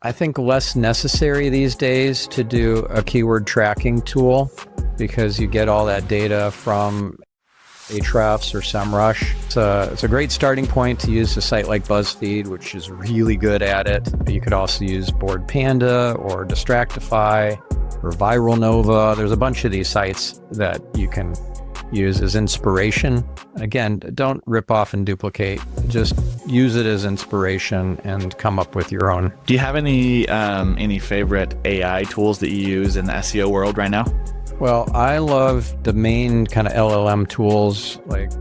I think less necessary these days to do a keyword tracking tool because you get all that data from Ahrefs or SEMrush. It's a great starting point to use a site like BuzzFeed, which is really good at it. But you could also use Board Panda or Distractify or Viral Nova. There's a bunch of these sites that you can use as inspiration. Again, don't rip off and duplicate. Just use it as inspiration and come up with your own. Do you have any favorite AI tools that you use in the SEO world right now? Well, I love the main kind of LLM tools like.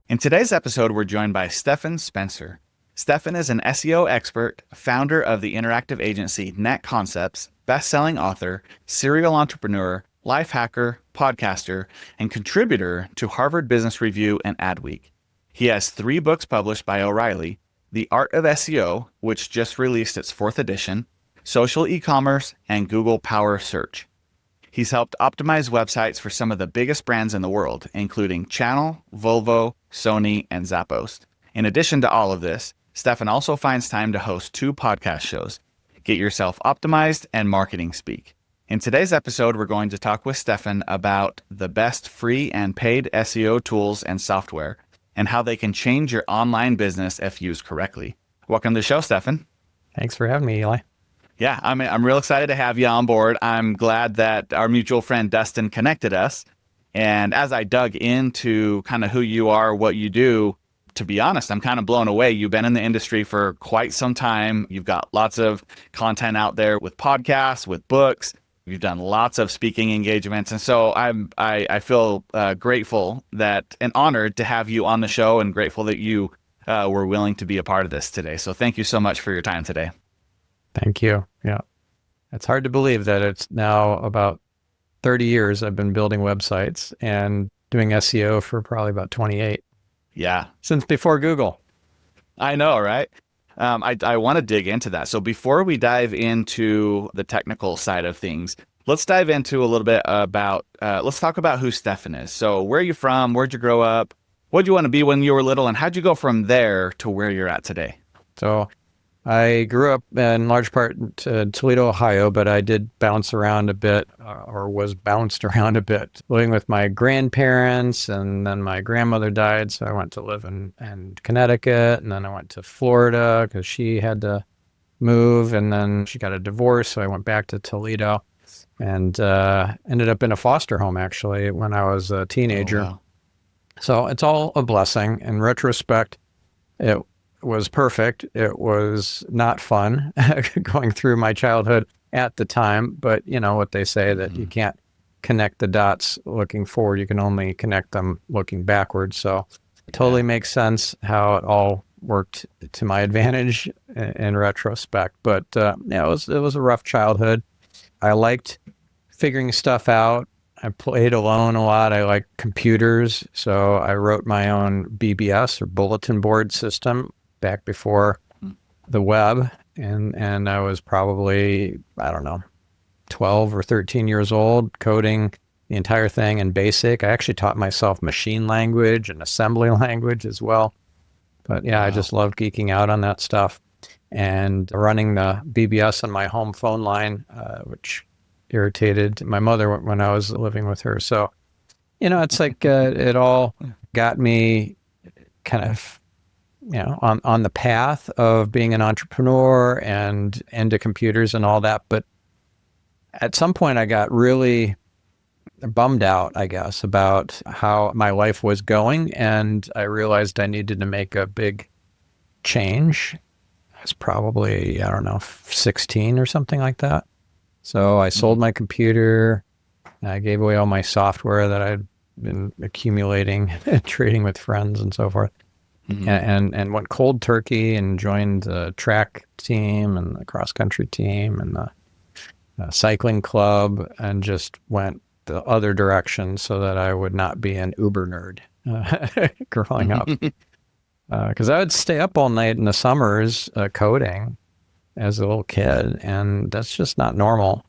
In today's episode, we're joined by Stephan Spencer. Stephan is an SEO expert, founder of the interactive agency NetConcepts, best-selling author, serial entrepreneur, life hacker, podcaster, and contributor to Harvard Business Review and Adweek. He has 3 books published by O'Reilly: The Art of SEO, which just released its 4th edition, Social E-commerce, and Google Power Search. He's helped optimize websites for some of the biggest brands in the world, including Channel, Volvo, Sony, and Zappos. In addition to all of this, Stephan also finds time to host 2 podcast shows, Get Yourself Optimized and Marketing Speak. In today's episode, we're going to talk with Stephan about the best free and paid SEO tools and software and how they can change your online business if used correctly. Welcome to the show, Stephan. Thanks for having me, Eli. Yeah, I'm real excited to have you on board. I'm glad that our mutual friend Dustin connected us. And as I dug into kind of who you are, what you do, to be honest, I'm kind of blown away. You've been in the industry for quite some time. You've got lots of content out there with podcasts, with books. You've done lots of speaking engagements. And so I feel grateful and honored to have you on the show, and grateful that you were willing to be a part of this today. So thank you so much for your time today. Thank you. Yeah. It's hard to believe that it's now about 30 years I've been building websites and doing SEO for probably about 28. Yeah. Since before Google. I know, right? I want to dig into that. So before we dive into the technical side of things, let's dive into a little bit about, let's talk about who Stephan is. So where are you from? Where'd you grow up? What'd you want to be when you were little? And how'd you go from there to where you're at today? So I grew up in large part in Toledo, Ohio, but I did bounce around a bit, or was bounced around a bit, living with my grandparents, and then my grandmother died, so I went to live in Connecticut, and then I went to Florida because she had to move, and then she got a divorce, so I went back to Toledo, and ended up in a foster home, actually, when I was a teenager. Oh, wow. So it's all a blessing. In retrospect, it was perfect. It was not fun going through my childhood at the time, but you know what they say, that you can't connect the dots looking forward. You can only connect them looking backwards. So it totally makes sense how it all worked to my advantage in retrospect. But yeah, it was a rough childhood. I liked figuring stuff out. I played alone a lot. I liked computers. So I wrote my own BBS, or bulletin board system, back before the web, and I was probably, 12 or 13 years old, coding the entire thing in BASIC. I actually taught myself machine language and assembly language as well. But yeah, wow. I just loved geeking out on that stuff and running the BBS on my home phone line, which irritated my mother when I was living with her. So, it's like it all got me kind of on the path of being an entrepreneur and into computers and all that. But at some point I got really bummed out, I guess, about how my life was going. And I realized I needed to make a big change. I was probably, 16 or something like that. So I sold my computer. I gave away all my software that I'd been accumulating, trading with friends and so forth. Mm-hmm. And went cold turkey and joined the track team and the cross country team and the cycling club, and just went the other direction so that I would not be an Uber nerd growing up. Because I would stay up all night in the summers coding as a little kid, and that's just not normal.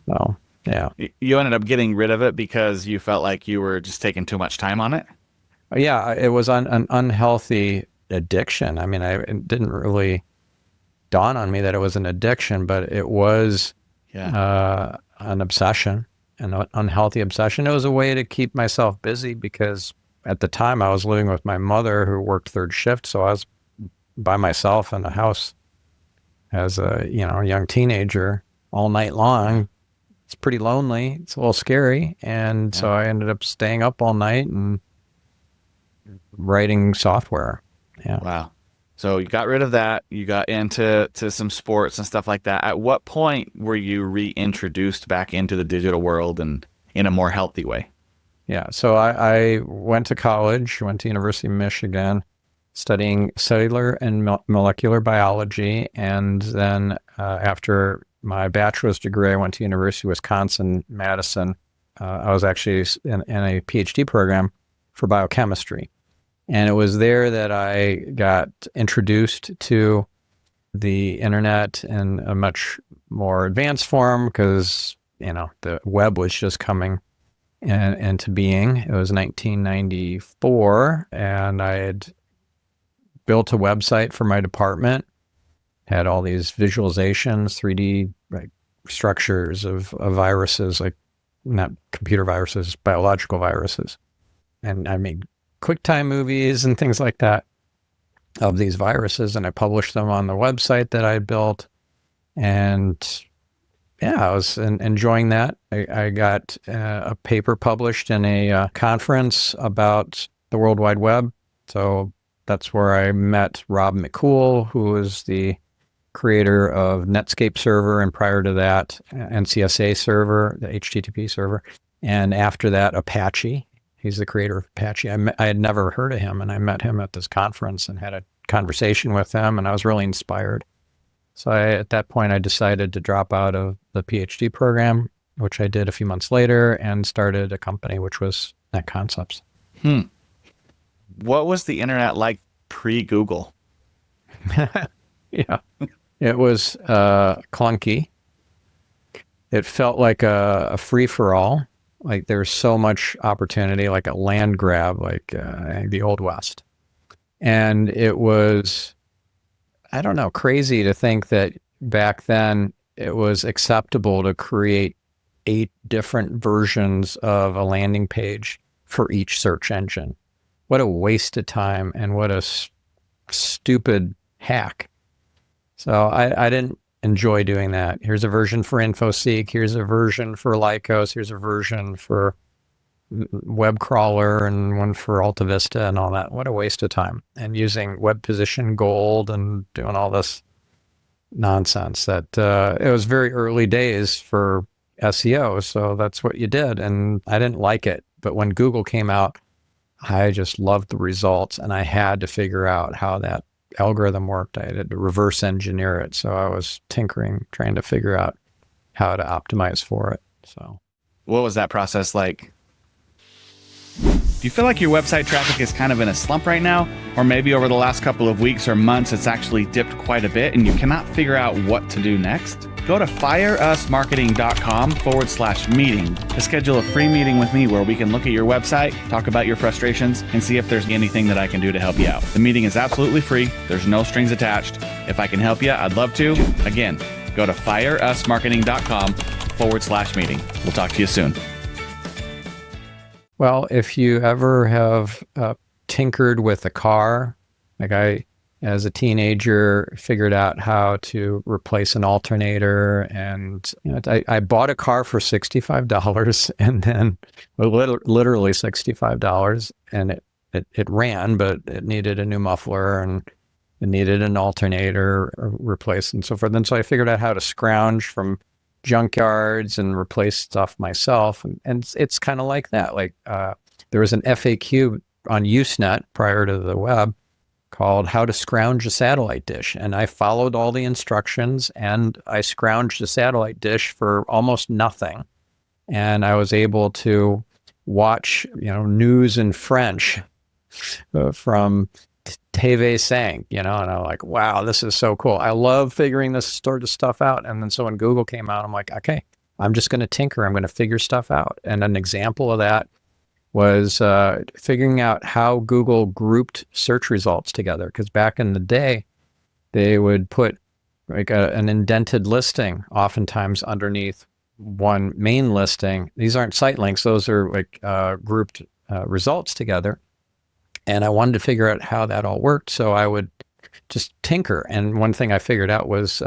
So, yeah. You ended up getting rid of it because you felt like you were just taking too much time on it? Yeah, it was an unhealthy addiction. I mean, it didn't really dawn on me that it was an addiction, but it was an obsession, an unhealthy obsession. It was a way to keep myself busy because at the time I was living with my mother who worked third shift. So I was by myself in the house as a, young teenager all night long. It's pretty lonely. It's a little scary. And so I ended up staying up all night and writing software. Yeah. Wow. So you got rid of that. You got into some sports and stuff like that. At what point were you reintroduced back into the digital world and in a more healthy way? Yeah. So I went to college, went to University of Michigan, studying cellular and molecular biology. And then after my bachelor's degree, I went to University of Wisconsin-Madison. I was actually in a PhD program for biochemistry. And it was there that I got introduced to the internet in a much more advanced form because, the web was just coming into being. It was 1994, and I had built a website for my department, had all these visualizations, 3D structures of viruses, like not computer viruses, biological viruses. And I made QuickTime movies and things like that of these viruses, and I published them on the website that I built. And I was enjoying that. I got a paper published in a conference about the World Wide Web. So that's where I met Rob McCool, who was the creator of Netscape server, and prior to that, NCSA server, the HTTP server. And after that, Apache. He's the creator of Apache. I had never heard of him, and I met him at this conference and had a conversation with him, and I was really inspired. So at that point, I decided to drop out of the PhD program, which I did a few months later, and started a company, which was NetConcepts. What was the internet like pre-Google? Yeah, it was clunky. It felt like a free-for-all. Like there's so much opportunity, like a land grab, like the Old West. And it was, I don't know, crazy to think that back then it was acceptable to create 8 different versions of a landing page for each search engine. What a waste of time and what a stupid hack. So I didn't enjoy doing that. Here's a version for InfoSeek. Here's a version for Lycos. Here's a version for web crawler and one for AltaVista and all that. What a waste of time. And using web position gold and doing all this nonsense that it was very early days for SEO. So that's what you did. And I didn't like it. But when Google came out, I just loved the results, and I had to figure out how that algorithm worked. I had to reverse engineer it. So I was tinkering, trying to figure out how to optimize for it. So what was that process like? Do you feel like your website traffic is kind of in a slump right now? Or maybe over the last couple of weeks or months, it's actually dipped quite a bit and you cannot figure out what to do next? Go to fireusmarketing.com/meeting to schedule a free meeting with me where we can look at your website, talk about your frustrations, and see if there's anything that I can do to help you out. The meeting is absolutely free. There's no strings attached. If I can help you, I'd love to. Again, go to fireusmarketing.com/meeting. We'll talk to you soon. Well, if you ever have tinkered with a car, like I, as a teenager, figured out how to replace an alternator, and I bought a car for $65, and then literally $65, and it ran, but it needed a new muffler and it needed an alternator replaced and so forth. And so I figured out how to scrounge from junkyards and replace stuff myself. And it's kind of like that. Like there was an FAQ on Usenet prior to the web called How to Scrounge a Satellite Dish. And I followed all the instructions and I scrounged a satellite dish for almost nothing. And I was able to watch, news in French from TV sang, and I'm like, wow, this is so cool. I love figuring this sort of stuff out. And then so when Google came out, I'm like, okay, I'm just going to tinker. I'm going to figure stuff out. And an example of that was figuring out how Google grouped search results together. Because back in the day, they would put like an indented listing oftentimes underneath one main listing. These aren't site links. Those are like grouped results together. And I wanted to figure out how that all worked. So I would just tinker. And one thing I figured out was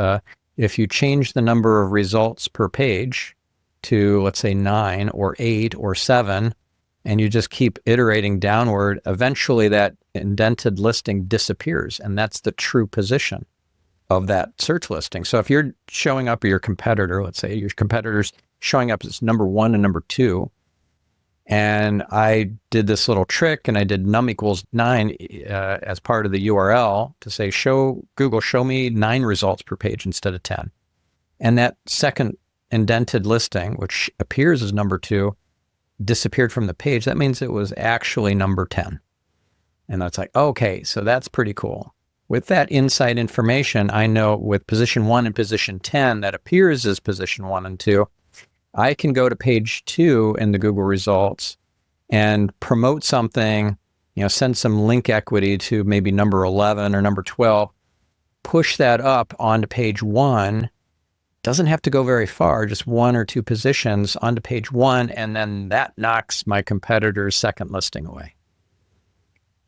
if you change the number of results per page to, let's say, 9 or 8 or 7, and you just keep iterating downward, eventually that indented listing disappears. And that's the true position of that search listing. So if you're showing up your competitor, let's say your competitor's showing up as number 1 and number 2, and I did this little trick and I did num equals 9 as part of the URL to say, Google, show me 9 results per page instead of 10. And that second indented listing, which appears as number 2, disappeared from the page. That means it was actually number 10. And that's like, okay, so that's pretty cool. With that inside information, I know with position 1 and position 10 that appears as position 1 and 2, I can go to page 2 in the Google results and promote something, send some link equity to maybe number 11 or number 12, push that up onto page 1. Doesn't have to go very far, just 1 or 2 positions onto page 1, and then that knocks my competitor's second listing away.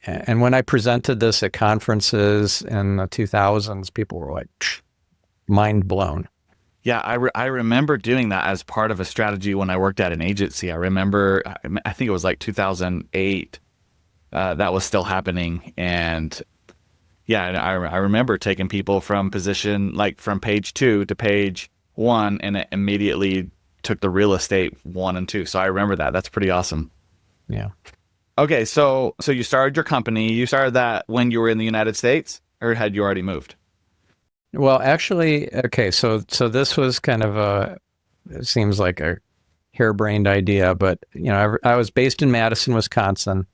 And when I presented this at conferences in the 2000s, people were like, mind blown. Yeah, I remember doing that as part of a strategy when I worked at an agency. I remember, I think it was like 2008, that was still happening. And yeah, I remember taking people from position, like from page 2 to page 1, and it immediately took the real estate 1 and 2. So I remember that. That's pretty awesome. Yeah. Okay, so you started your company. You started that when you were in the United States, or had you already moved? Well, actually, okay, so this was kind of it seems like a harebrained idea, but I was based in Madison, Wisconsin.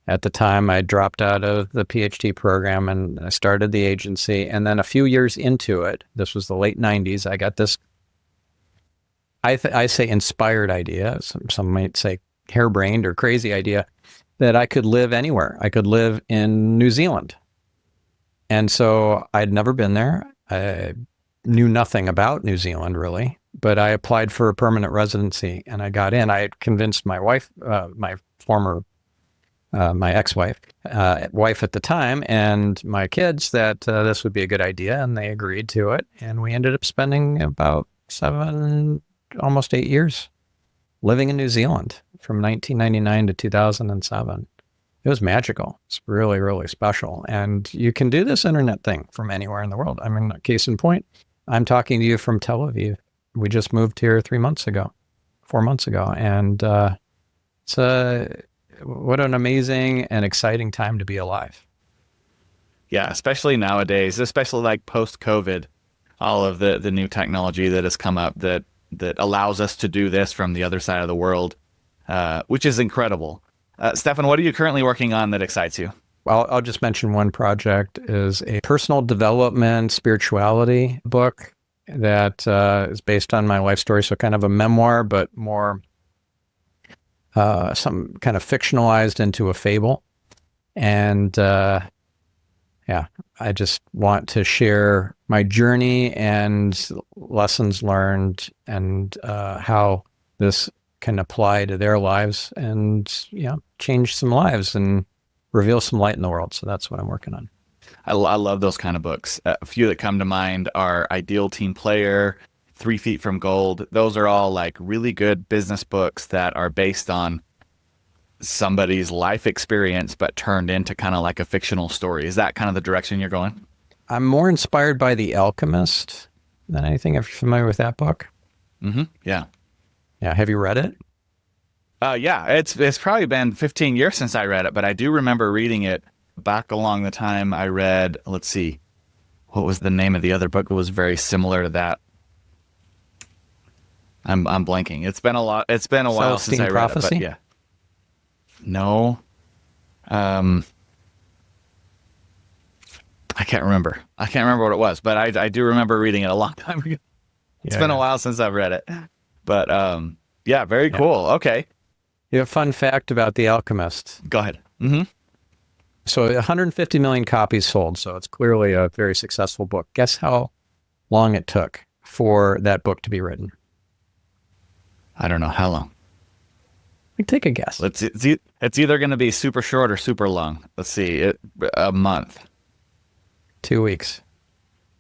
At the time, I dropped out of the PhD program and I started the agency. And then a few years into it, this was the late 90s, I got this, I say inspired idea. Some might say harebrained or crazy idea that I could live anywhere. I could live in New Zealand. And so I'd never been there. I knew nothing about New Zealand really, but I applied for a permanent residency and I got in. I had convinced my wife, my ex-wife, wife at the time, and my kids that this would be a good idea, and they agreed to it. And we ended up spending about 7, almost 8 years living in New Zealand from 1999 to 2007. It was magical. It's really, really special. And you can do this internet thing from anywhere in the world. I mean, case in point, I'm talking to you from Tel Aviv. We just moved here 4 months ago. And what an amazing and exciting time to be alive. Yeah, especially nowadays, especially like post-COVID, all of the new technology that has come up that allows us to do this from the other side of the world, which is incredible. Stephan, what are you currently working on that excites you? Well, I'll just mention one project is a personal development spirituality book that is based on my life story. So kind of a memoir, but more some kind of fictionalized into a fable. And I just want to share my journey and lessons learned and how this can apply to their lives and change some lives and reveal some light in the world. So that's what I'm working on. I love those kind of books. A few that come to mind are Ideal Team Player, 3 Feet from Gold. Those are all like really good business books that are based on somebody's life experience, but turned into kind of like a fictional story. Is that kind of the direction you're going? I'm more inspired by The Alchemist than anything. If you're familiar with that book. Mm-hmm. Yeah. Yeah. Have you read it? Yeah, it's probably been 15 years since I read it, but I do remember reading it back along the time I read, let's see, what was the name of the other book that was very similar to that? I'm blanking. It's been a while since I read Prophecy? it, but yeah. No. I can't remember. I can't remember what it was, but I do remember reading it a long time ago. It's been a while since I've read it. But yeah, very cool. Okay. You have a fun fact about The Alchemist. Go ahead. Mm-hmm. So 150 million copies sold. So it's clearly a very successful book. Guess how long it took for that book to be written? I don't know how long. Take a guess. It's either going to be super short or super long. Let's see. A month. 2 weeks.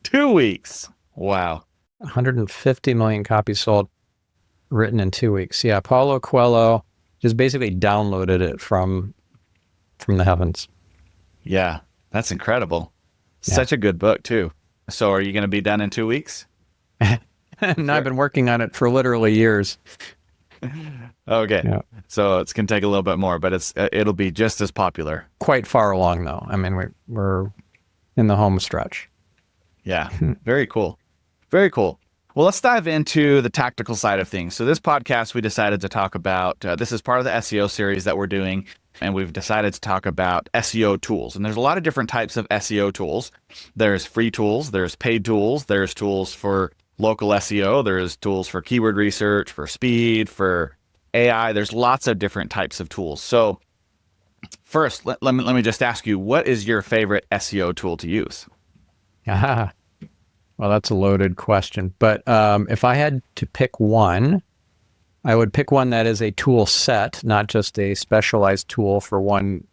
2 weeks. Wow. 150 million copies sold, written in 2 weeks. Yeah, Paulo Coelho just basically downloaded it from the heavens. Yeah, that's incredible. Yeah. Such a good book, too. So are you going to be done in 2 weeks? And sure. I've been working on it for literally years. Okay. Yeah. So it's going to take a little bit more, but it'll be just as popular. Quite far along, though. I mean, we're in the home stretch. Yeah. Very cool. Very cool. Well, let's dive into the tactical side of things. So this podcast, we decided to talk about, this is part of the SEO series that we're doing, and we've decided to talk about SEO tools. And there's a lot of different types of SEO tools. There's free tools, there's paid tools, there's tools for local SEO, there's tools for keyword research, for speed, for AI. There's lots of different types of tools. So first, let me just ask you, what is your favorite SEO tool to use? Well, that's a loaded question. But if I had to pick one, I would pick one that is a tool set, not just a specialized tool for one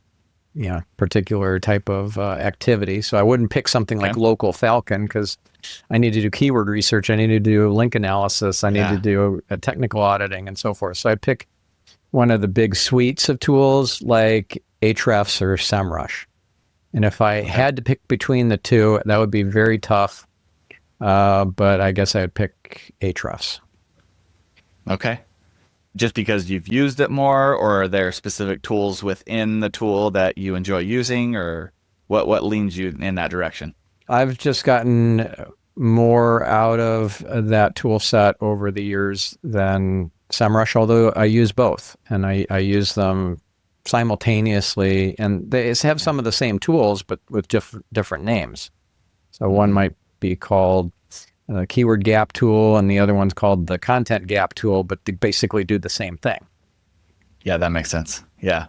particular type of activity. So I wouldn't pick something like Local Falcon because I need to do keyword research. I need to do link analysis. I need to do technical auditing and so forth. So I'd pick one of the big suites of tools like Ahrefs or SEMrush. And if I had to pick between the two, that would be very tough. But I guess I'd pick Ahrefs. Okay. Just because you've used it more, or are there specific tools within the tool that you enjoy using, or what leans you in that direction? I've just gotten more out of that tool set over the years than SEMrush, although I use both, and I use them simultaneously, and they have some of the same tools, but with different names. So one might be called the Keyword Gap Tool, and the other one's called the Content Gap Tool, but they basically do the same thing. Yeah, that makes sense. Yeah.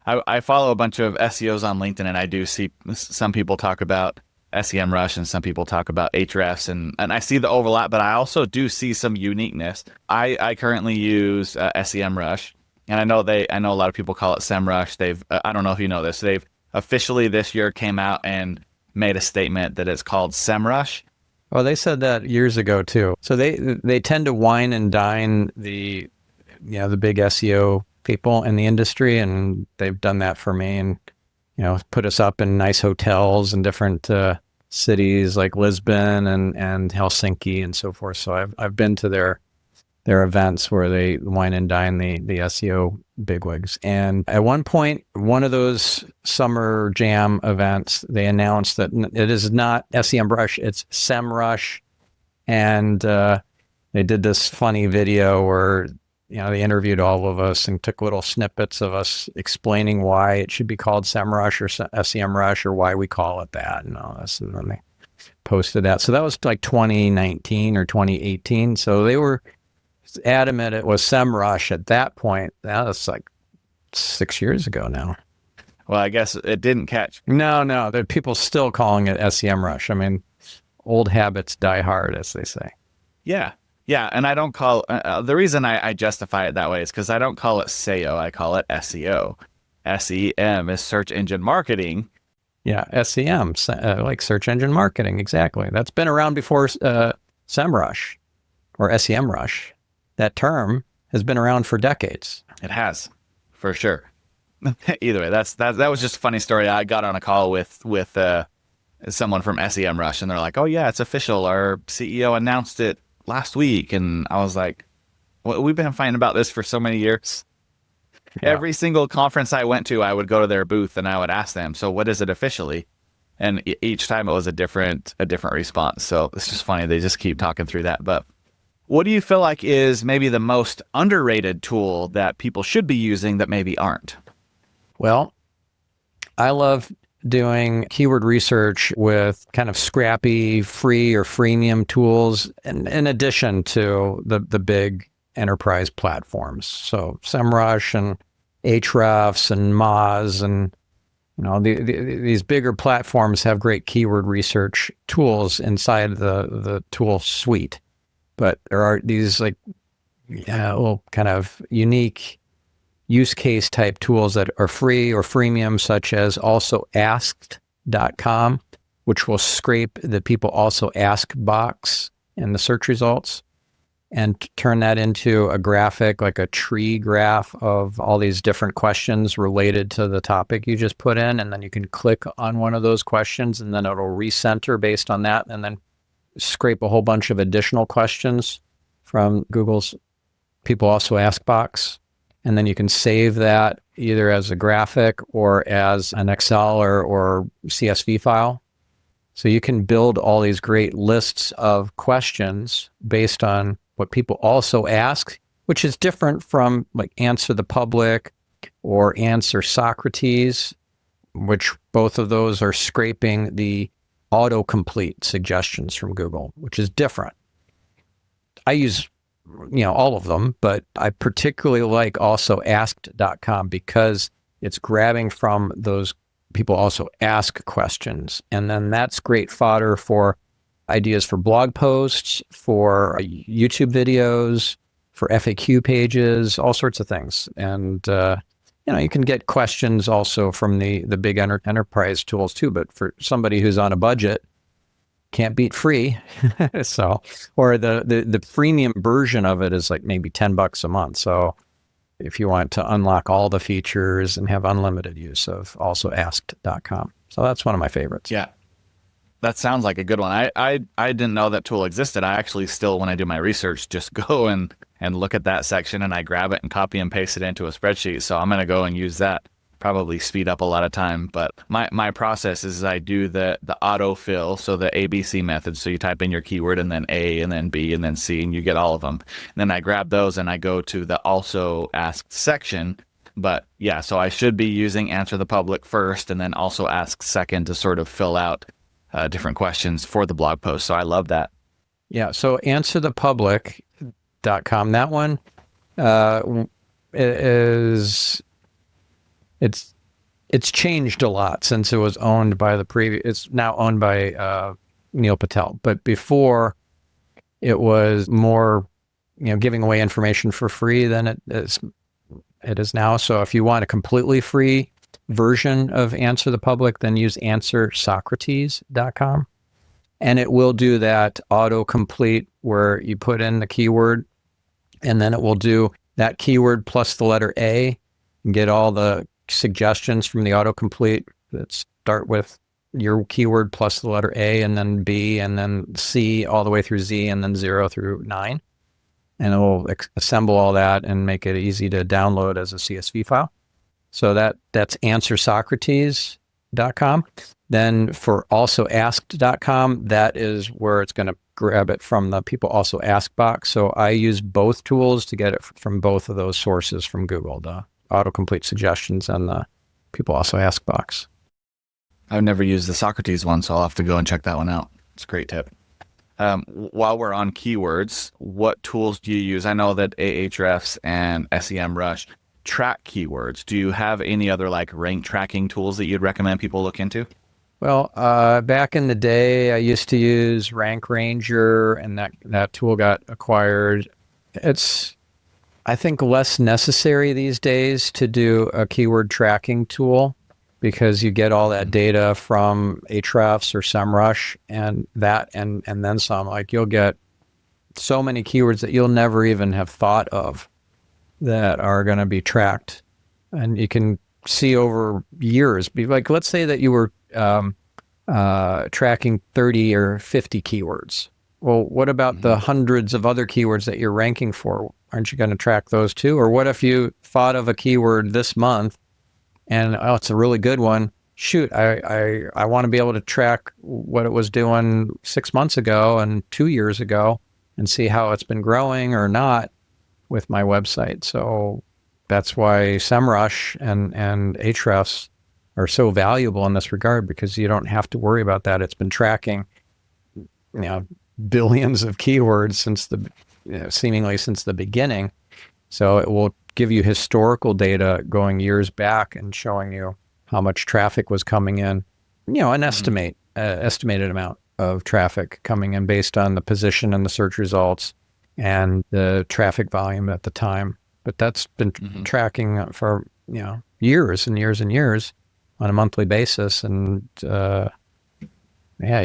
I follow a bunch of SEOs on LinkedIn, and I do see some people talk about SEMrush and some people talk about Ahrefs, and I see the overlap, but I also do see some uniqueness. I currently use SEMrush, and I know a lot of people call it SEMrush. They've I don't know if you know this. They've officially this year came out and made a statement that it's called SEMrush. Well, they said that years ago too. So they tend to wine and dine the big SEO people in the industry, and they've done that for me, and put us up in nice hotels in different cities like Lisbon and Helsinki and so forth. So I've been to their events where they wine and dine the SEO bigwigs. And at one point, one of those summer jam events, they announced that it is not SEMrush, it's SEMrush. And they did this funny video where they interviewed all of us and took little snippets of us explaining why it should be called SEMrush or SEMrush or why we call it that and all this. And then they posted that. So that was like 2019 or 2018. So they were adamant it was SEMrush at that point. That was like 6 years ago now. Well, I guess it didn't catch. No, there are people still calling it SEMrush. I mean, old habits die hard, as they say. Yeah. And I don't call the reason I justify it that way is because I don't call it SEO. I call it SEO. SEM is search engine marketing. Yeah, SEM, like search engine marketing. Exactly. That's been around before SEMrush or SEMrush. That term has been around for decades. It has, for sure. Either way, that was just a funny story. I got on a call with someone from SEMrush, and they're like, "Oh yeah, it's official. Our CEO announced it last week." And I was like, well, "We've been fighting about this for so many years." Yeah. Every single conference I went to, I would go to their booth and I would ask them, "So what is it officially?" And each time it was a different response. So it's just funny. They just keep talking through that, but. What do you feel like is maybe the most underrated tool that people should be using that maybe aren't? Well, I love doing keyword research with kind of scrappy free or freemium tools in addition to the big enterprise platforms. So SEMrush and Ahrefs and Moz and these bigger platforms have great keyword research tools inside the tool suite. But there are these little kind of unique use case type tools that are free or freemium, such as also asked.com, which will scrape the people also ask box in the search results and turn that into a graphic, like a tree graph of all these different questions related to the topic you just put in. And then you can click on one of those questions and then it'll recenter based on that, and then scrape a whole bunch of additional questions from Google's people also ask box. And then you can save that either as a graphic or as an Excel or CSV file. So you can build all these great lists of questions based on what people also ask, which is different from like Answer the Public or Answer Socrates, which both of those are scraping the autocomplete suggestions from Google, which is different. I use all of them, but I particularly like also asked.com because it's grabbing from those people also ask questions. And then that's great fodder for ideas for blog posts, for YouTube videos, for FAQ pages, all sorts of things. And, you can get questions also from the big enterprise tools too, but for somebody who's on a budget, can't beat free. So, or the premium version of it is like maybe $10 a month. So if you want to unlock all the features and have unlimited use of also asked.com. So that's one of my favorites. Yeah. That sounds like a good one. I didn't know that tool existed. I actually still, when I do my research, just go and look at that section and I grab it and copy and paste it into a spreadsheet. So I'm going to go and use that. Probably speed up a lot of time. But my process is I do the autofill, so the ABC method. So you type in your keyword and then A and then B and then C and you get all of them. And then I grab those and I go to the also asked section. But yeah, so I should be using Answer the Public first and then also ask second to sort of fill out different questions for the blog post. So I love that. Yeah. So answerthepublic.com, that one it's changed a lot since it was owned by it's now owned by Neil Patel. But before it was more, giving away information for free than it is now. So if you want a completely free version of Answer the Public, then use answersocrates.com. And it will do that autocomplete where you put in the keyword and then it will do that keyword plus the letter A and get all the suggestions from the autocomplete that start with your keyword plus the letter A and then B and then C all the way through Z and then 0 through 9. And it will assemble all that and make it easy to download as a CSV file. So that's answersocrates.com. Then for also asked.com, that is where it's going to grab it from the people also ask box. So I use both tools to get it from both of those sources from Google, the autocomplete suggestions and the people also ask box. I've never used the Socrates one, so I'll have to go and check that one out. It's a great tip. While we're on keywords, what tools do you use? I know that Ahrefs and SEMrush track keywords. Do you have any other like rank tracking tools that you'd recommend people look into? Well, back in the day, I used to use Rank Ranger, and that tool got acquired. It's, I think, less necessary these days to do a keyword tracking tool because you get all that data from Ahrefs or SEMrush and then some. Like you'll get so many keywords that you'll never even have thought of that are going to be tracked, and you can see over years. Like, let's say that you were tracking 30 or 50 keywords. Well, what about the hundreds of other keywords that you're ranking for? Aren't you going to track those too? Or what if you thought of a keyword this month and, oh, it's a really good one. Shoot, I want to be able to track what it was doing 6 months ago and 2 years ago and see how it's been growing or not with my website. So that's why SEMrush and Ahrefs are so valuable in this regard, because you don't have to worry about that. It's been tracking, billions of keywords since the seemingly since the beginning. So it will give you historical data going years back and showing you how much traffic was coming in, an estimated amount of traffic coming in based on the position and the search results and the traffic volume at the time. But that's been tracking for, years and years and years on a monthly basis. And you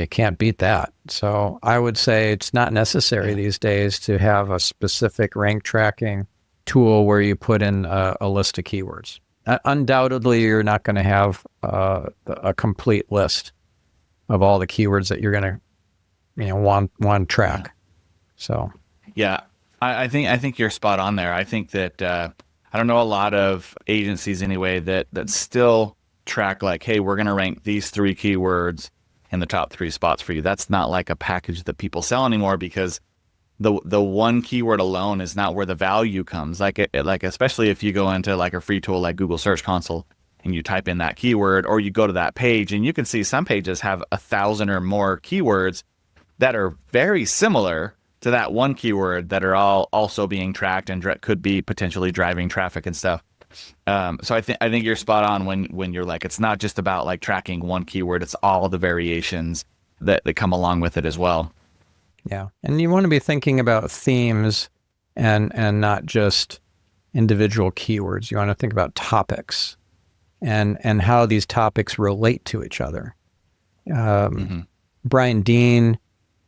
can't beat that. So I would say it's not necessary these days to have a specific rank tracking tool where you put in a list of keywords. Undoubtedly, you're not going to have a complete list of all the keywords that you're going to, want to track. So, yeah, I think you're spot on there. I think that I don't know a lot of agencies anyway that still track like, hey, we're going to rank these 3 keywords in the top 3 spots for you. That's not like a package that people sell anymore, because the one keyword alone is not where the value comes. Like especially if you go into like a free tool like Google Search Console and you type in that keyword, or you go to that page and you can see some pages have 1,000 or more keywords that are very similar to that one keyword that are all also being tracked and could be potentially driving traffic and stuff. So I think you're spot on when you're like, it's not just about like tracking one keyword, it's all the variations that come along with it as well. Yeah. And you want to be thinking about themes and not just individual keywords. You want to think about topics and how these topics relate to each other. Brian Dean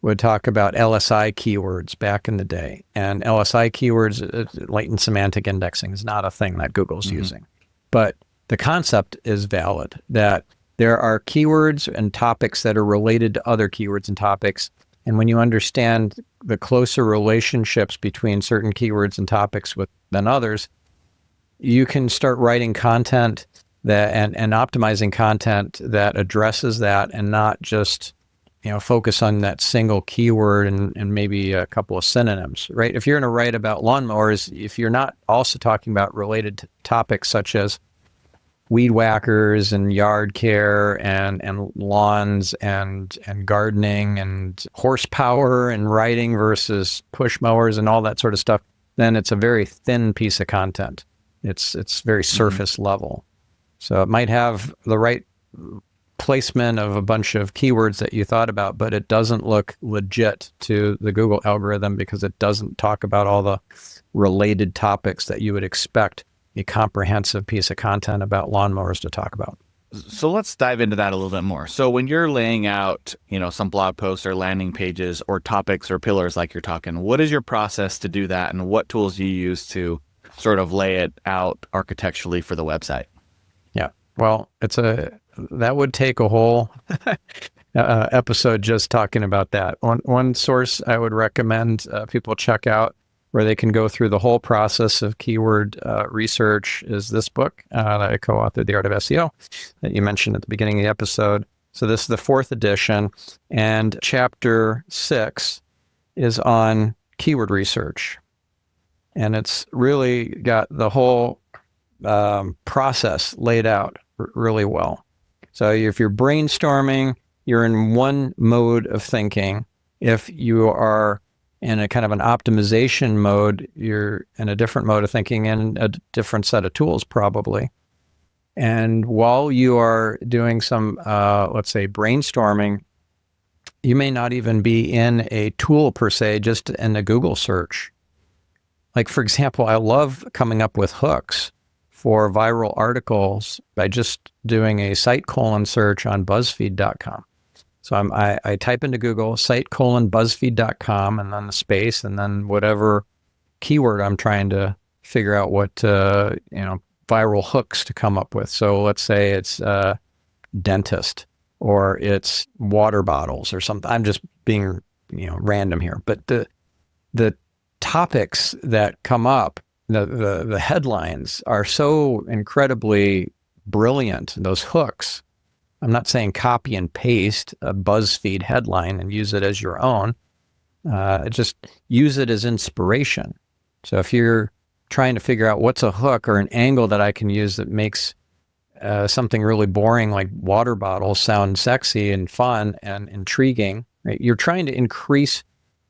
would talk about LSI keywords back in the day. And LSI keywords, latent semantic indexing, is not a thing that Google's using. But the concept is valid, that there are keywords and topics that are related to other keywords and topics. And when you understand the closer relationships between certain keywords and topics than others, you can start writing content that and optimizing content that addresses that, and not just focus on that single keyword and maybe a couple of synonyms, right? If you're going to write about lawnmowers, if you're not also talking about related topics such as weed whackers and yard care and lawns and gardening and horsepower and riding versus push mowers and all that sort of stuff, then it's a very thin piece of content. It's very surface level. So it might have the right placement of a bunch of keywords that you thought about, but it doesn't look legit to the Google algorithm because it doesn't talk about all the related topics that you would expect a comprehensive piece of content about lawnmowers to talk about. So let's dive into that a little bit more. So when you're laying out, some blog posts or landing pages or topics or pillars like you're talking, what is your process to do that, and what tools do you use to sort of lay it out architecturally for the website? Yeah, well, that would take a whole episode just talking about that. One source I would recommend people check out, where they can go through the whole process of keyword research, is this book that I co-authored, The Art of SEO, that you mentioned at the beginning of the episode. So this is the 4th edition, and chapter 6 is on keyword research. And it's really got the whole process laid out really well. So if you're brainstorming, you're in one mode of thinking. If you are in a kind of an optimization mode, you're in a different mode of thinking and a different set of tools probably. And while you are doing some, let's say, brainstorming, you may not even be in a tool per se, just in a Google search. Like, for example, I love coming up with hooks for viral articles by just doing a site : search on BuzzFeed.com. So I type into Google site : BuzzFeed.com and then the space and then whatever keyword I'm trying to figure out what viral hooks to come up with. So let's say it's dentist, or it's water bottles or something. I'm just being random here, but the topics that come up, the headlines are so incredibly brilliant. Those hooks. I'm not saying copy and paste a BuzzFeed headline and use it as your own. Just use it as inspiration. So if you're trying to figure out what's a hook or an angle that I can use that makes something really boring like water bottles sound sexy and fun and intriguing, right? You're trying to increase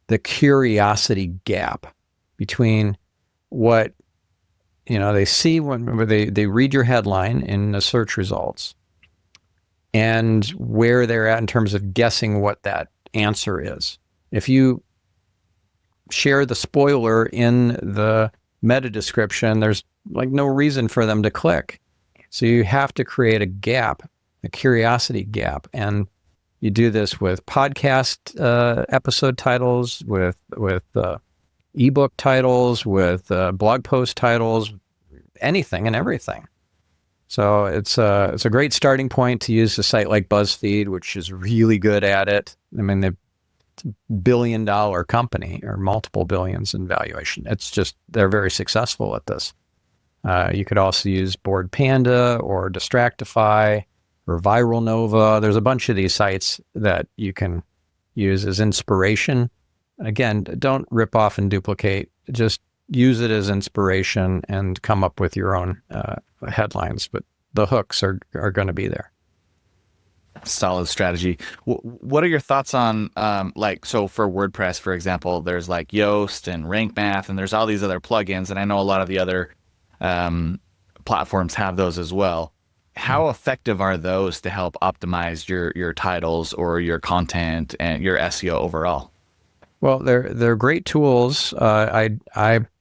the curiosity gap between what, they see when they read your headline in the search results and where they're at in terms of guessing what that answer is. If you share the spoiler in the meta description, there's like no reason for them to click. So you have to create a gap, a curiosity gap. And you do this with podcast episode titles, with ebook titles, with blog post titles, anything and everything. So it's a great starting point to use a site like BuzzFeed, which is really good at it. I mean, they're a billion-dollar company or multiple billions in valuation. It's just, they're very successful at this. You could also use Board Panda or Distractify or Viral Nova. There's a bunch of these sites that you can use as inspiration. Again, don't rip off and duplicate. Just use it as inspiration and come up with your own headlines. But the hooks are going to be there. Solid strategy. What are your thoughts on so for WordPress, for example, there's like Yoast and Rank Math, and there's all these other plugins, and I know a lot of the other platforms have those as well. How effective are those to help optimize your titles or your content and your SEO overall? Well, they're great tools. I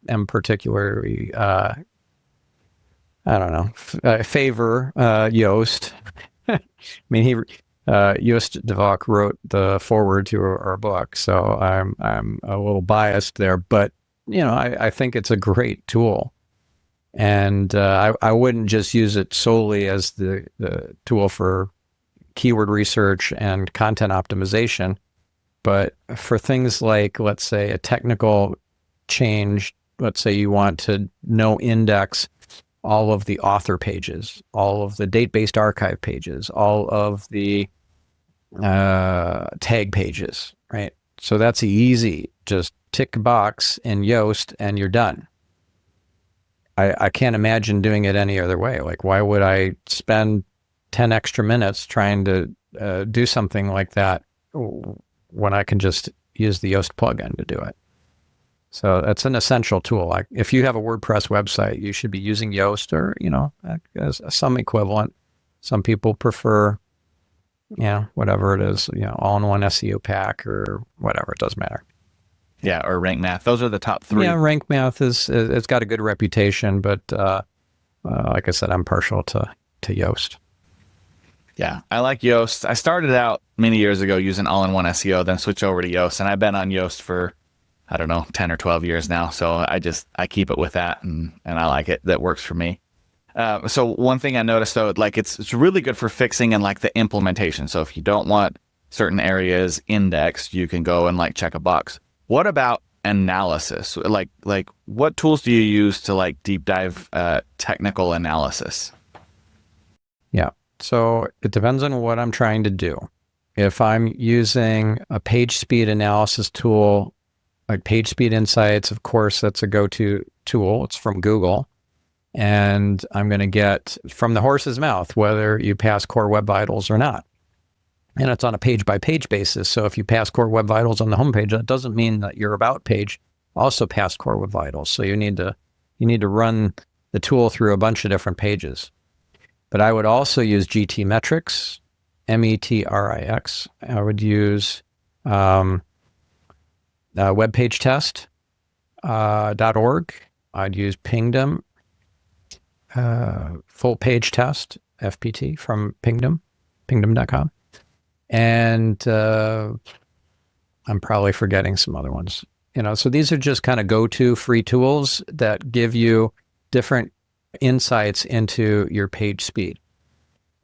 am particularly favor Yoast. I mean, Yoast Devok wrote the foreword to our book, so I'm a little biased there. But I think it's a great tool, and I wouldn't just use it solely as the tool for keyword research and content optimization, but for things like, let's say, a technical change. Let's say you want to index all of the author pages, all of the date-based archive pages, all of the tag pages, right? So that's easy. Just tick a box in Yoast and you're done. I can't imagine doing it any other way. Like, why would I spend 10 extra minutes trying to do something like that when I can just use the Yoast plugin to do it? So that's an essential tool. Like, if you have a WordPress website, you should be using Yoast or, as some equivalent. Some people prefer, whatever it is, all-in-one SEO pack or whatever. It doesn't matter. Yeah, or Rank Math. Those are the top three. Yeah, Rank Math it's got a good reputation, but like I said, I'm partial to Yoast. Yeah, I like Yoast. I started out many years ago using all-in-one SEO, then switched over to Yoast, and I've been on Yoast for 10 or 12 years now. So I keep it with that, and I like it. That works for me. So one thing I noticed though, like it's really good for fixing and like the implementation. So if you don't want certain areas indexed, you can go and like check a box. What about analysis? Like what tools do you use to like deep dive technical analysis? Yeah. So it depends on what I'm trying to do. If I'm using a page speed analysis tool, like PageSpeed Insights, of course, that's a go-to tool. It's from Google. And I'm going to get from the horse's mouth whether you pass Core Web Vitals or not. And it's on a page-by-page basis. So if you pass Core Web Vitals on the homepage, that doesn't mean that your About page also passed Core Web Vitals. So you need to run the tool through a bunch of different pages. But I would also use GT Metrics, METRIX. I would use webpagetest.org. I'd use Pingdom, full page test, FPT from pingdom.com. And I'm probably forgetting some other ones. So these are just kind of go-to free tools that give you different insights into your page speed.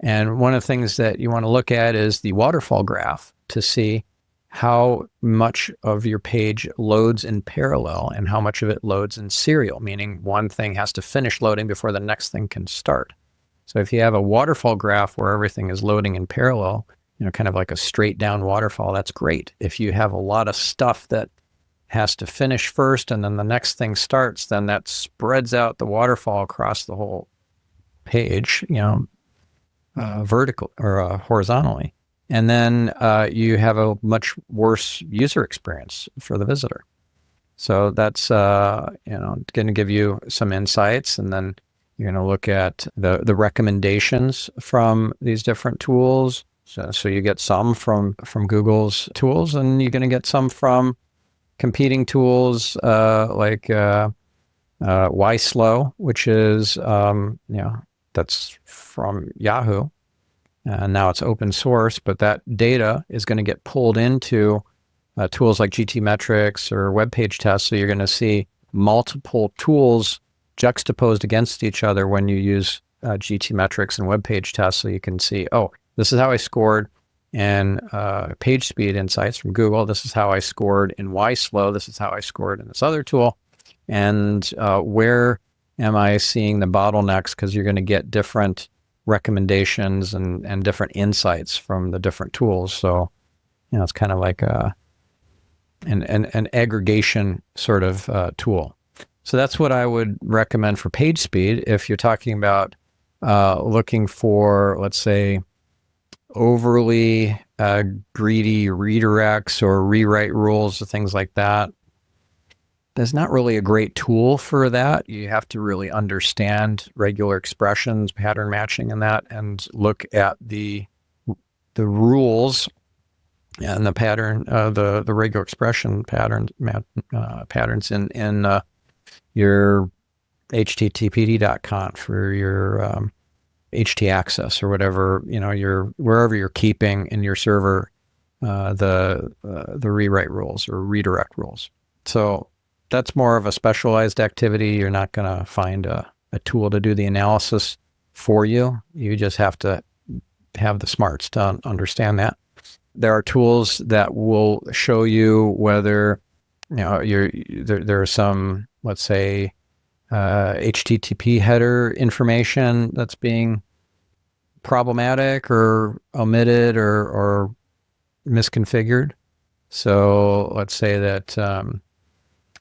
And one of the things that you want to look at is the waterfall graph to see how much of your page loads in parallel and how much of it loads in serial, meaning one thing has to finish loading before the next thing can start. So if you have a waterfall graph where everything is loading in parallel, kind of like a straight down waterfall, that's great. If you have a lot of stuff that has to finish first and then the next thing starts, then that spreads out the waterfall across the whole page, vertical or horizontally. And then you have a much worse user experience for the visitor. So that's going to give you some insights, and then you're going to look at the recommendations from these different tools. So you get some from Google's tools, and you're going to get some from competing tools like YSlow, which is that's from Yahoo, and now it's open source. But that data is going to get pulled into tools like GTmetrix or web page tests. So you're going to see multiple tools juxtaposed against each other when you use GTmetrix and web page tests. So you can see, oh, this is how I scored in page speed insights from Google. This is how I scored in YSlow. This is how I scored in this other tool. And where am I seeing the bottlenecks? Because you're going to get different recommendations and different insights from the different tools. So, it's kind of like an aggregation sort of tool. So that's what I would recommend for page speed. If you're talking about looking for, let's say, overly greedy redirects or rewrite rules or things like that, there's not really a great tool for that. You have to really understand regular expressions, pattern matching, and that, and look at the rules and the pattern, the regular expression patterns in your httpd.conf for your htaccess or whatever, wherever you're keeping in your server the rewrite rules or redirect rules. So that's more of a specialized activity. You're not going to find a tool to do the analysis for you. You just have to have the smarts to understand that. There are tools that will show you whether there are some, let's say, HTTP header information that's being problematic or omitted or misconfigured. So let's say that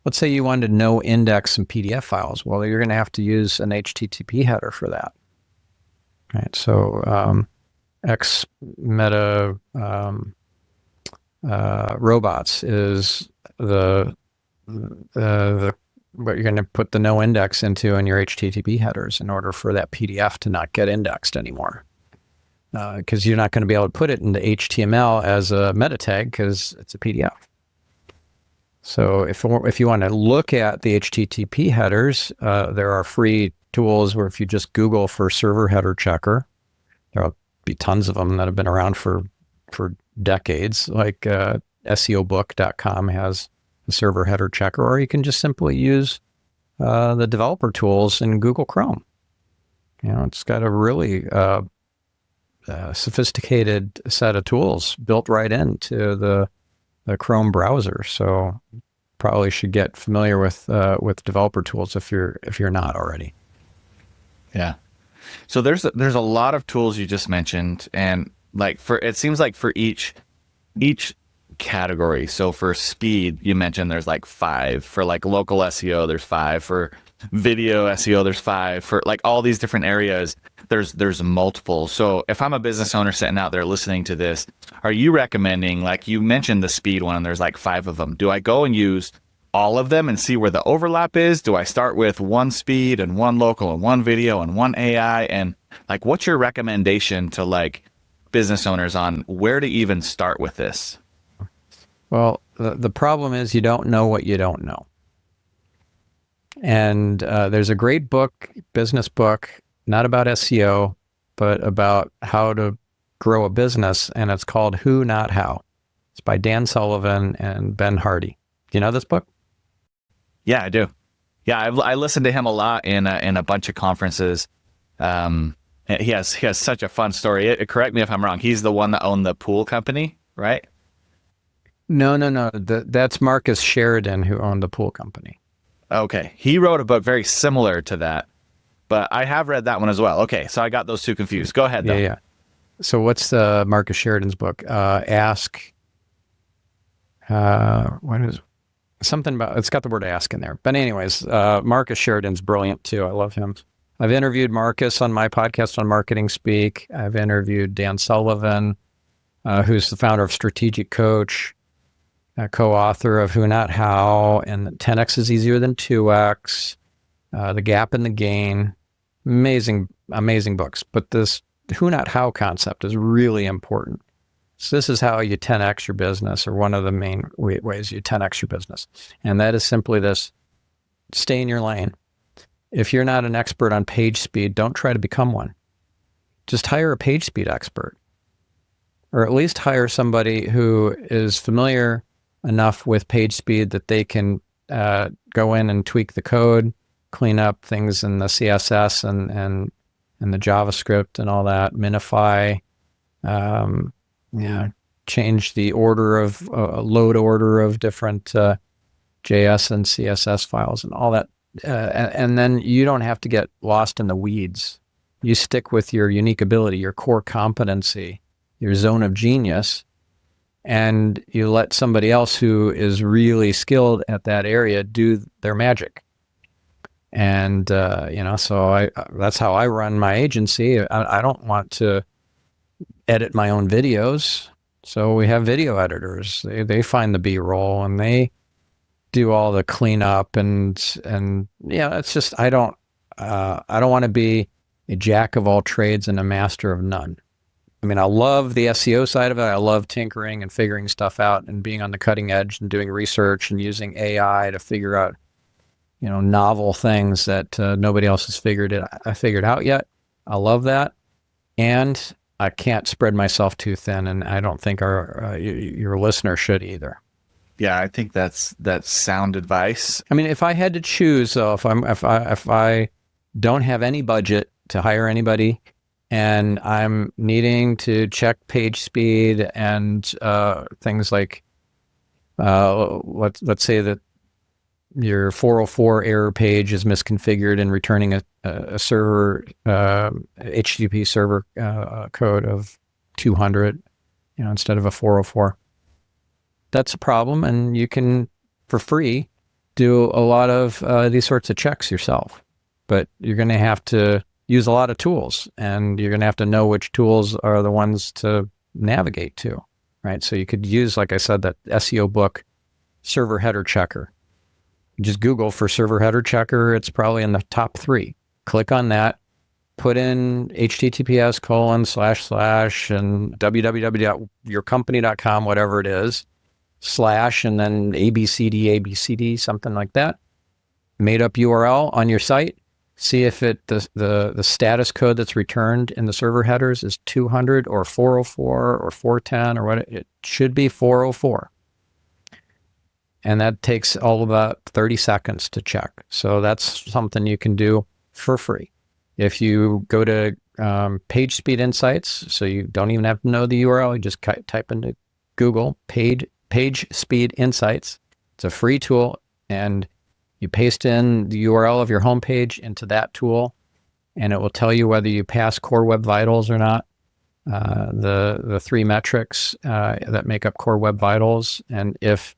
let's say you wanted to no index some PDF files. Well, you're going to have to use an HTTP header for that. Right. So X meta robots is the what you're going to put the no index into in your HTTP headers in order for that PDF to not get indexed anymore. Because you're not going to be able to put it into HTML as a meta tag because it's a PDF. So if you want to look at the HTTP headers, there are free tools where if you just Google for server header checker, there'll be tons of them that have been around for decades. Like SEObook.com has a server header checker, or you can just simply use the developer tools in Google Chrome. It's got a really sophisticated set of tools built right into the Chrome browser. So probably should get familiar with developer tools if you're not already. Yeah. So there's a lot of tools you just mentioned, and it seems like for each category. So for speed, you mentioned there's like 5. For like local SEO, there's 5. For video SEO, there's 5. For like all these different areas, there's multiple. So if I'm a business owner sitting out there listening to this, are you recommending, like you mentioned the speed one and there's like 5 of them, do I go and use all of them and see where the overlap is? Do I start with one speed and one local and one video and one AI? And like, what's your recommendation to like business owners on where to even start with this? Well, the problem is you don't know what you don't know. And there's a great book, business book, not about SEO, but about how to grow a business. And it's called Who, Not How. It's by Dan Sullivan and Ben Hardy. Do you know this book? Yeah, I do. Yeah, I listened to him a lot in a bunch of conferences. He has such a fun story. Correct me if I'm wrong. He's the one that owned the pool company, right? No. That's Marcus Sheridan, who owned the pool company. Okay. He wrote a book very similar to that, but I have read that one as well. Okay. So I got those two confused. Go ahead, though. Yeah. So what's Marcus Sheridan's book? What is something about, it's got the word ask in there. But anyways, Marcus Sheridan's brilliant too. I love him. I've interviewed Marcus on my podcast on Marketing Speak. I've interviewed Dan Sullivan. who's the founder of Strategic Coach, co-author of Who Not How, and 10X is Easier Than 2X, The Gap and the Gain. Amazing, amazing books. But this Who Not How concept is really important. So this is how you 10X your business, or one of the main ways you 10X your business. And that is simply this: stay in your lane. If you're not an expert on page speed, don't try to become one. Just hire a page speed expert, or at least hire somebody who is familiar enough with page speed that they can go in and tweak the code, clean up things in the CSS and the JavaScript and all that, minify, change the order of load order of different JS and CSS files and all that. And then you don't have to get lost in the weeds. You stick with your unique ability, your core competency, your zone of genius, and you let somebody else who is really skilled at that area do their magic. And, so that's how I run my agency. I don't want to edit my own videos. So we have video editors. They find the B-roll and they do all the cleanup and it's just, I don't want to be a jack of all trades and a master of none. I mean, I love the SEO side of it. I love tinkering and figuring stuff out and being on the cutting edge and doing research and using AI to figure out, novel things that nobody else has figured out yet. I love that. And I can't spread myself too thin. And I don't think your listener should either. Yeah, I think that's sound advice. I mean, if I had to choose, though, if I don't have any budget to hire anybody, and I'm needing to check page speed and things like, let's say that your 404 error page is misconfigured and returning a server HTTP server code of 200, instead of a 404. That's a problem, and you can, for free, do a lot of these sorts of checks yourself. But you're going to have to use a lot of tools, and you're going to have to know which tools are the ones to navigate to, right? So you could use, like I said, that SEO book, Server Header Checker. Just Google for Server Header Checker. It's probably in the top 3. Click on that, put in https:// and www.yourcompany.com, whatever it is, / and then ABCD, something like that. Made up URL on your site. See if the status code that's returned in the server headers is 200 or 404 or 410 or what. It should be 404. And that takes all about 30 seconds to check. So that's something you can do for free. If you go to Page Speed Insights, so you don't even have to know the URL, you just type into Google Page Speed Insights. It's a free tool, and you paste in the URL of your homepage into that tool, and it will tell you whether you pass Core Web Vitals or not. The 3 metrics that make up Core Web Vitals, and if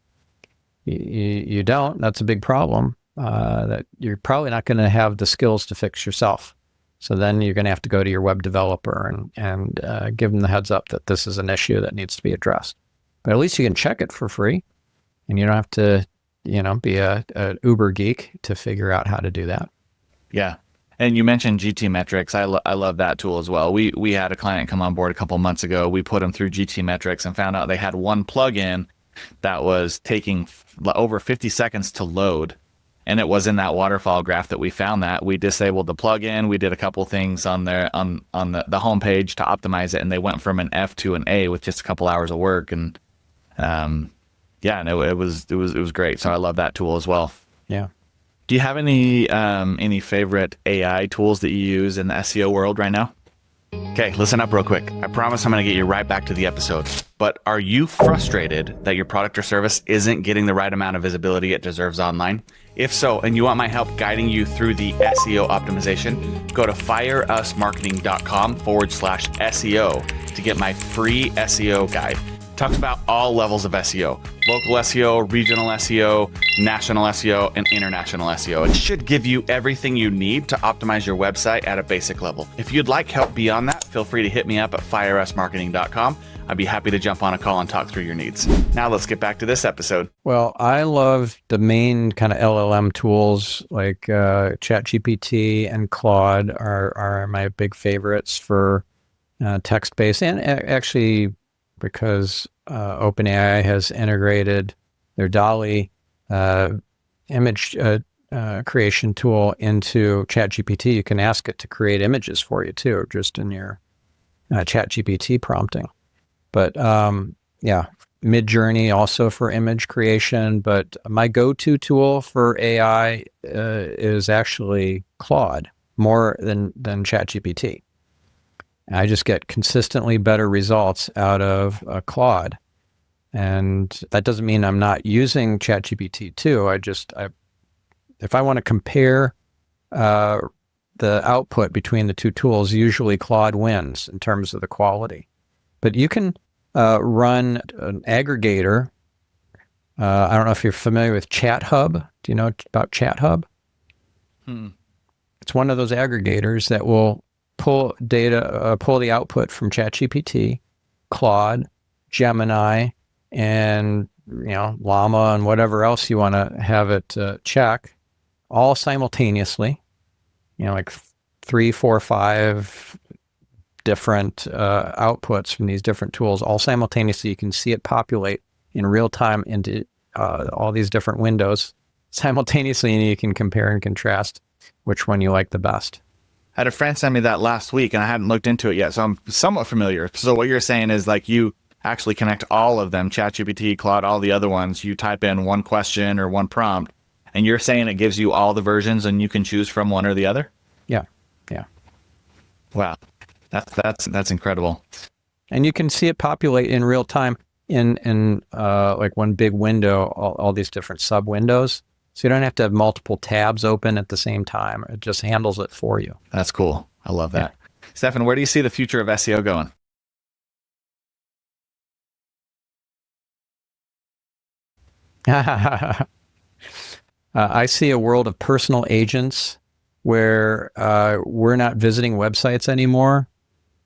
you don't, that's a big problem. That you're probably not going to have the skills to fix yourself. So then you're going to have to go to your web developer and give them the heads up that this is an issue that needs to be addressed. But at least you can check it for free, and you don't have to be an uber geek to figure out how to do that. Yeah. And you mentioned GT Metrics. I love that tool as well. We had a client come on board a couple months ago. We put them through GT Metrics and found out they had one plugin that was taking over 50 seconds to load. And it was in that waterfall graph that we found that. We disabled the plugin. We did a couple things on the homepage to optimize it, and they went from an F to an A with just a couple hours of work. And it was great. So I love that tool as well. Yeah. Do you have any favorite AI tools that you use in the SEO world right now? Okay, listen up real quick. I promise I'm going to get you right back to the episode. But are you frustrated that your product or service isn't getting the right amount of visibility it deserves online? If so, and you want my help guiding you through the SEO optimization, go to fireusmarketing.com/SEO to get my free SEO guide. Talks about all levels of SEO, local SEO, regional SEO, national SEO, and international SEO. It should give you everything you need to optimize your website at a basic level. If you'd like help beyond that, feel free to hit me up at firesmarketing.com. I'd be happy to jump on a call and talk through your needs. Now let's get back to this episode. Well, I love the main kind of LLM tools like ChatGPT and Claude are my big favorites for text-based, and actually because OpenAI has integrated their DALL-E image creation tool into ChatGPT. You can ask it to create images for you too, just in your ChatGPT prompting. But yeah, Midjourney also for image creation. But my go-to tool for AI is actually Claude more than ChatGPT. I just get consistently better results out of Claude. And that doesn't mean I'm not using ChatGPT too. If I want to compare the output between the two tools, usually Claude wins in terms of the quality. But you can run an aggregator. I don't know if you're familiar with ChatHub. Do you know about ChatHub? It's one of those aggregators that will pull data, pull the output from ChatGPT, Claude, Gemini, and Llama, and whatever else you want to have it check, all simultaneously. Like 3, 4, 5 different outputs from these different tools, all simultaneously. You can see it populate in real time into all these different windows simultaneously, and you can compare and contrast which one you like the best. I had a friend send me that last week, and I hadn't looked into it yet, so I'm somewhat familiar. So what you're saying is like you actually connect all of them, ChatGPT, Claude, all the other ones. You type in one question or one prompt, and you're saying it gives you all the versions, and you can choose from one or the other? Yeah. Wow, that's incredible. And you can see it populate in real time in like one big window, all these different sub windows. So you don't have to have multiple tabs open at the same time. It just handles it for you. That's cool. I love that. Yeah. Stephan, where do you see the future of SEO going? I see a world of personal agents where we're not visiting websites anymore.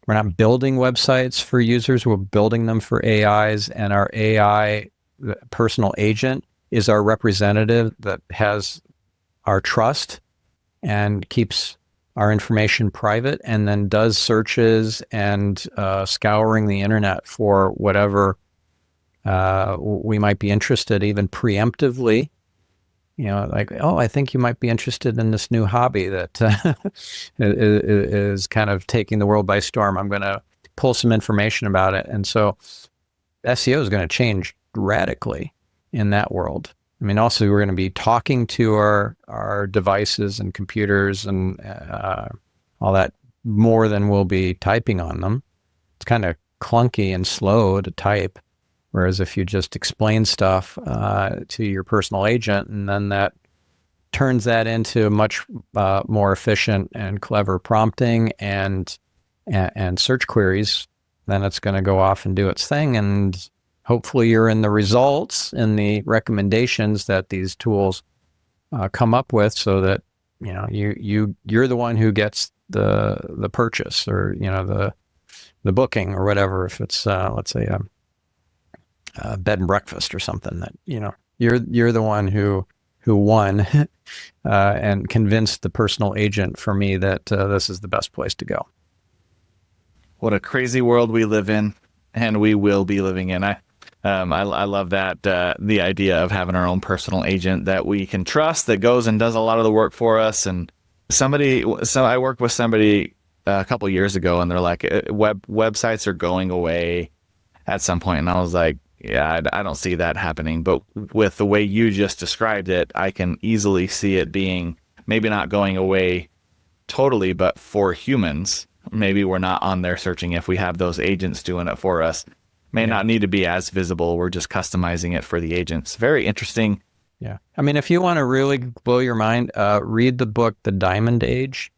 We're not building websites for users. We're building them for AIs, and our AI personal agent is our representative that has our trust and keeps our information private, and then does searches and scouring the internet for whatever we might be interested, even preemptively. Like, oh, I think you might be interested in this new hobby that is kind of taking the world by storm. I'm going to pull some information about it. And so SEO is going to change radically in that world. I mean, also we're going to be talking to our devices and computers and all that more than we'll be typing on them. It's kind of clunky and slow to type. Whereas if you just explain stuff to your personal agent, and then that turns that into much more efficient and clever prompting and search queries, then it's going to go off and do its thing. And hopefully you're in the results and the recommendations that these tools come up with, so that you're the one who gets the purchase, or the booking or whatever. If it's let's say a bed and breakfast or something, that you're the one who won and convinced the personal agent for me that this is the best place to go. What a crazy world we live in, and we will be living in. I love that, the idea of having our own personal agent that we can trust, that goes and does a lot of the work for us. And so I worked with somebody a couple years ago, and they're like, websites are going away at some point. And I was like, yeah, I don't see that happening. But with the way you just described it, I can easily see it being maybe not going away totally, but for humans, maybe we're not on there searching. If we have those agents doing it for us, may not need to be as visible. We're just customizing it for the agents. Very interesting. Yeah. I mean, if you want to really blow your mind, read the book, The Diamond Age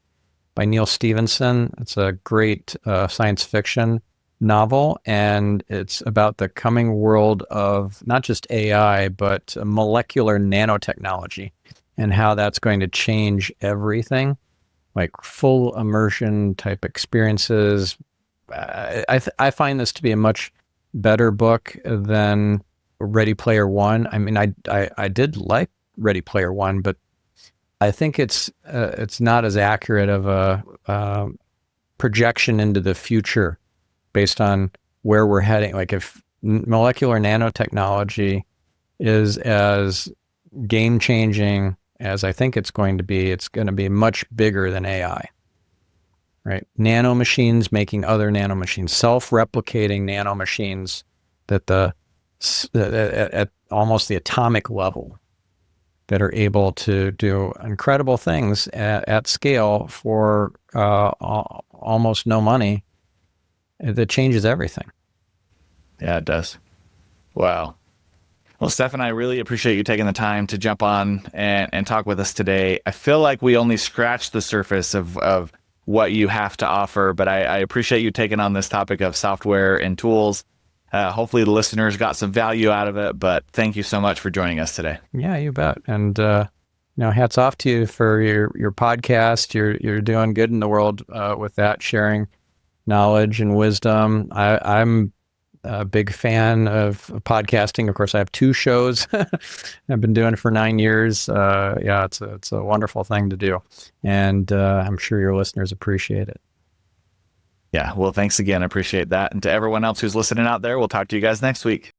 by Neil Stephenson. It's a great science fiction novel, and it's about the coming world of not just AI, but molecular nanotechnology and how that's going to change everything, like full immersion type experiences. I find this to be a much better book than Ready Player One. I mean, I did like Ready Player One, but I think it's not as accurate of a projection into the future based on where we're heading. Like if molecular nanotechnology is as game changing as I think it's going to be much bigger than AI. Right? Nano machines making other nano machines, self-replicating nano machines that at almost the atomic level that are able to do incredible things at scale for almost no money. That changes everything. Yeah, it does. Wow. Well, Stephan, I really appreciate you taking the time to jump on and talk with us today. I feel like we only scratched the surface of what you have to offer, but I appreciate you taking on this topic of software and tools. Hopefully the listeners got some value out of it, but thank you so much for joining us today. Yeah, you bet. And hats off to you for your podcast. You're doing good in the world with that, sharing knowledge and wisdom. I'm a big fan of podcasting. Of course, I have 2 shows I've been doing it for 9 years. Yeah, it's a wonderful thing to do. And I'm sure your listeners appreciate it. Yeah, well, thanks again. I appreciate that. And to everyone else who's listening out there, we'll talk to you guys next week.